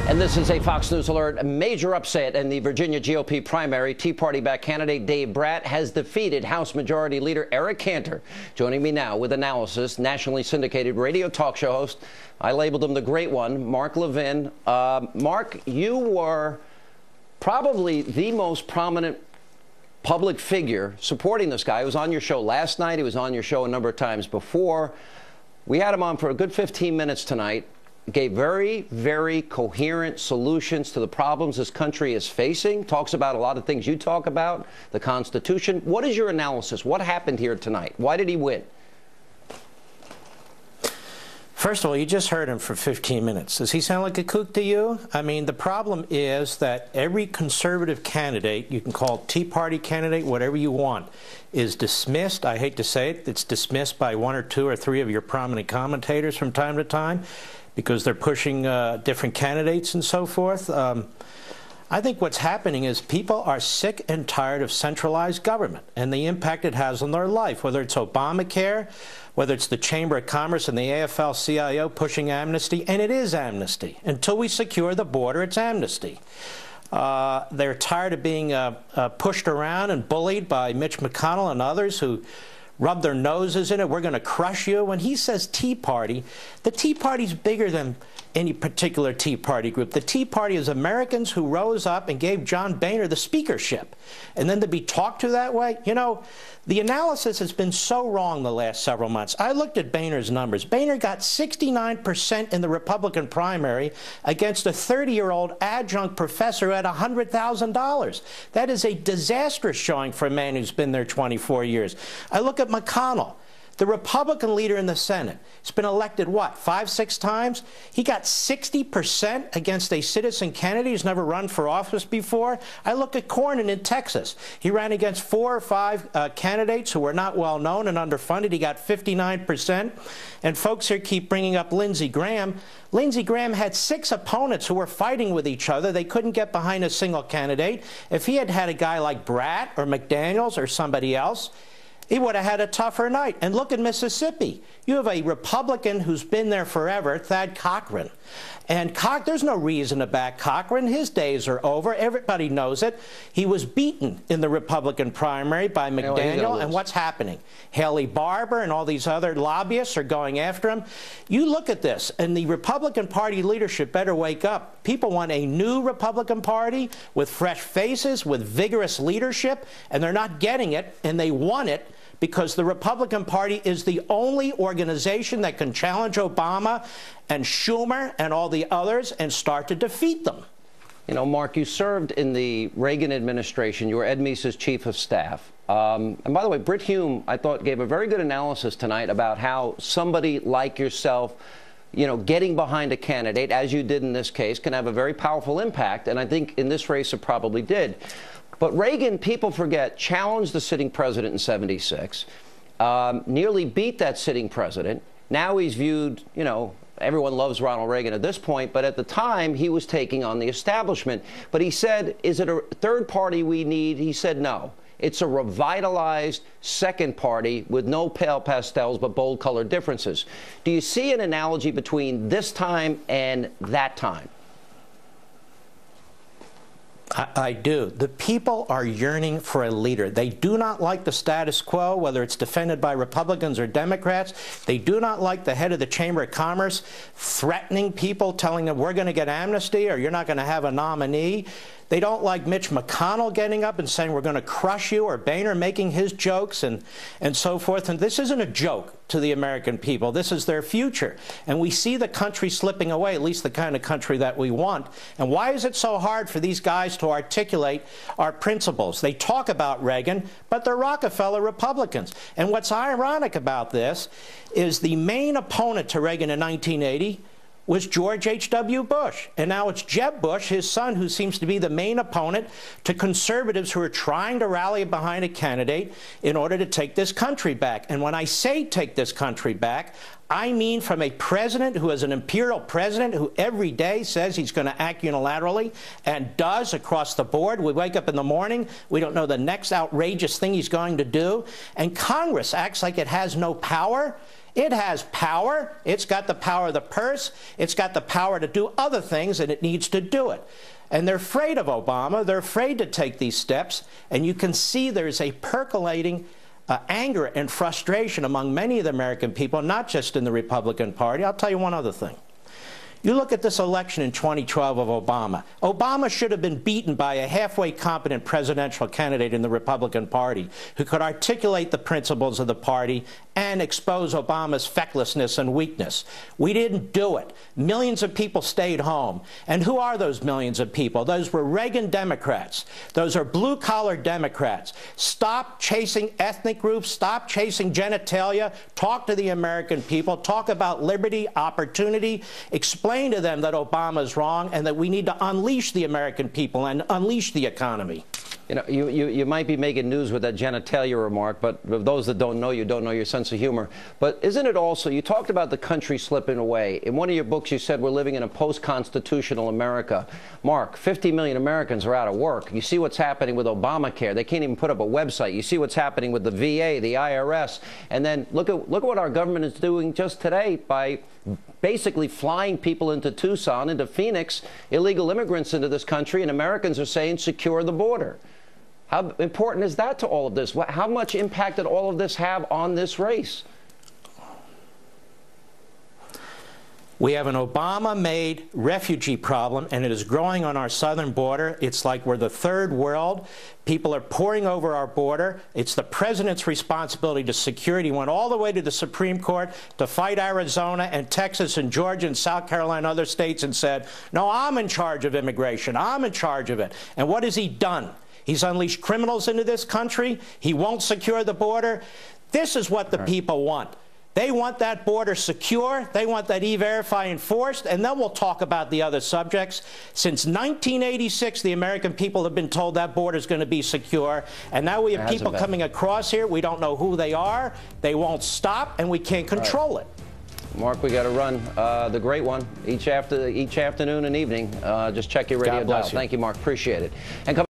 And this is a Fox News alert. A major upset in the Virginia GOP primary. Tea Party-backed candidate Dave Brat has defeated House Majority Leader Eric Cantor. Joining me now with analysis, nationally syndicated radio talk show host, I labeled him the great one, Mark Levin. Mark, you were probably the most prominent public figure supporting this guy. He was on your show last night. He was on your show a number of times before. We had him on for a good 15 minutes tonight. Gave very, very coherent solutions to the problems this country is facing. Talks about a lot of things you talk about, the Constitution. What is your analysis? What happened here tonight? Why did he win? First of all, you just heard him for 15 minutes. Does he sound like a kook to you? I mean, the problem is that every conservative candidate, you can call Tea Party candidate, whatever you want, is dismissed. I hate to say it, it's dismissed by one or two or three of your prominent commentators from time to time, because they're pushing different candidates and so forth. I think what's happening is people are sick and tired of centralized government and the impact it has on their life, whether it's Obamacare, whether it's the Chamber of Commerce and the AFL-CIO pushing amnesty, and it is amnesty. Until we secure the border, it's amnesty. They're tired of being pushed around and bullied by Mitch McConnell and others who rub their noses in it. We're going to crush you. When he says Tea Party, the Tea Party's bigger than any particular Tea Party group. The Tea Party is Americans who rose up and gave John Boehner the speakership. And then to be talked to that way, you know, the analysis has been so wrong the last several months. I looked at Boehner's numbers. Boehner got 69% in the Republican primary against a 30-year-old adjunct professor at $100,000. That is a disastrous showing for a man who's been there 24 years. I look at McConnell, the Republican leader in the Senate. He's been elected, what, 5, 6 times? He got 60% against a citizen candidate who's never run for office before. I look at Cornyn in Texas. He ran against 4 or 5 candidates who were not well known and underfunded. He got 59%. And folks here keep bringing up Lindsey Graham. Lindsey Graham had 6 opponents who were fighting with each other. They couldn't get behind a single candidate. If he had had a guy like Brat or McDaniels or somebody else, he would have had a tougher night. And look at Mississippi. You have a Republican who's been there forever, Thad Cochran. And there's no reason to back Cochran. His days are over. Everybody knows it. He was beaten in the Republican primary by McDaniel. And what's happening? Haley Barbour and all these other lobbyists are going after him. You look at this, and the Republican Party leadership better wake up. People want a new Republican Party with fresh faces, with vigorous leadership, and they're not getting it, and they want it, because the Republican Party is the only organization that can challenge Obama and Schumer and all the others and start to defeat them. You know, Mark, you served in the Reagan administration. You were Ed Meese's chief of staff. And by the way, Brit Hume, I thought, gave a very good analysis tonight about how somebody like yourself, you know, getting behind a candidate, as you did in this case, can have a very powerful impact. And I think in this race it probably did. But Reagan, people forget, challenged the sitting president in '76, nearly beat that sitting president. Now he's viewed, you know, everyone loves Ronald Reagan at this point, but at the time he was taking on the establishment. But he said, is it a third party we need? He said no. It's a revitalized second party with no pale pastels but bold color differences. Do you see an analogy between this time and that time? I do. The people are yearning for a leader. They do not like the status quo, whether it's defended by Republicans or Democrats. They do not like the head of the Chamber of Commerce threatening people, telling them we're going to get amnesty or you're not going to have a nominee. They don't like Mitch McConnell getting up and saying we're going to crush you, or Boehner making his jokes and so forth. And this isn't a joke to the American people. This is their future. And we see the country slipping away, at least the kind of country that we want. And why is it so hard for these guys to articulate our principles? They talk about Reagan, but they're Rockefeller Republicans. And what's ironic about this is the main opponent to Reagan in 1980 was George H.W. Bush. And now it's Jeb Bush, his son, who seems to be the main opponent to conservatives who are trying to rally behind a candidate in order to take this country back. And when I say take this country back, I mean from a president who is an imperial president who every day says he's going to act unilaterally and does across the board. We wake up in the morning, we don't know the next outrageous thing he's going to do. And Congress acts like it has no power. It has power. It's got the power of the purse. It's got the power to do other things, and it needs to do it. And they're afraid of Obama. They're afraid to take these steps. And you can see there's a percolating anger and frustration among many of the American people, not just in the Republican Party. I'll tell you one other thing. You look at this election in 2012 of Obama. Obama should have been beaten by a halfway competent presidential candidate in the Republican Party who could articulate the principles of the party and expose Obama's fecklessness and weakness. We didn't do it. Millions of people stayed home. And who are those millions of people? Those were Reagan Democrats. Those are blue-collar Democrats. Stop chasing ethnic groups. Stop chasing genitalia. Talk to the American people. Talk about liberty, opportunity. Explain to them that Obama is wrong and that we need to unleash the American people and unleash the economy. You know, you might be making news with that genitalia remark, but those that don't know you don't know your sense of humor. But isn't it also, you talked about the country slipping away. In one of your books, you said we're living in a post-constitutional America. Mark, 50 million Americans are out of work. You see what's happening with Obamacare. They can't even put up a website. You see what's happening with the VA, the IRS. And then look at what our government is doing just today by basically flying people into Tucson, into Phoenix, illegal immigrants into this country, and Americans are saying secure the border. How important is that to all of this? How much impact did all of this have on this race? We have an Obama-made refugee problem, and it is growing on our southern border. It's like we're the third world. People are pouring over our border. It's the president's responsibility to secure it. He went all the way to the Supreme Court to fight Arizona and Texas and Georgia and South Carolina and other states and said, no, I'm in charge of immigration. I'm in charge of it. And what has he done? He's unleashed criminals into this country. He won't secure the border. This is what the people want. They want that border secure. They want that E-Verify enforced. And then we'll talk about the other subjects. Since 1986, the American people have been told that border is going to be secure. And now we have people coming across here. We don't know who they are. They won't stop, and we can't control it. Mark, we got to run the great one each afternoon and evening. Just check your radio dial. Thank you, Mark. Appreciate it. And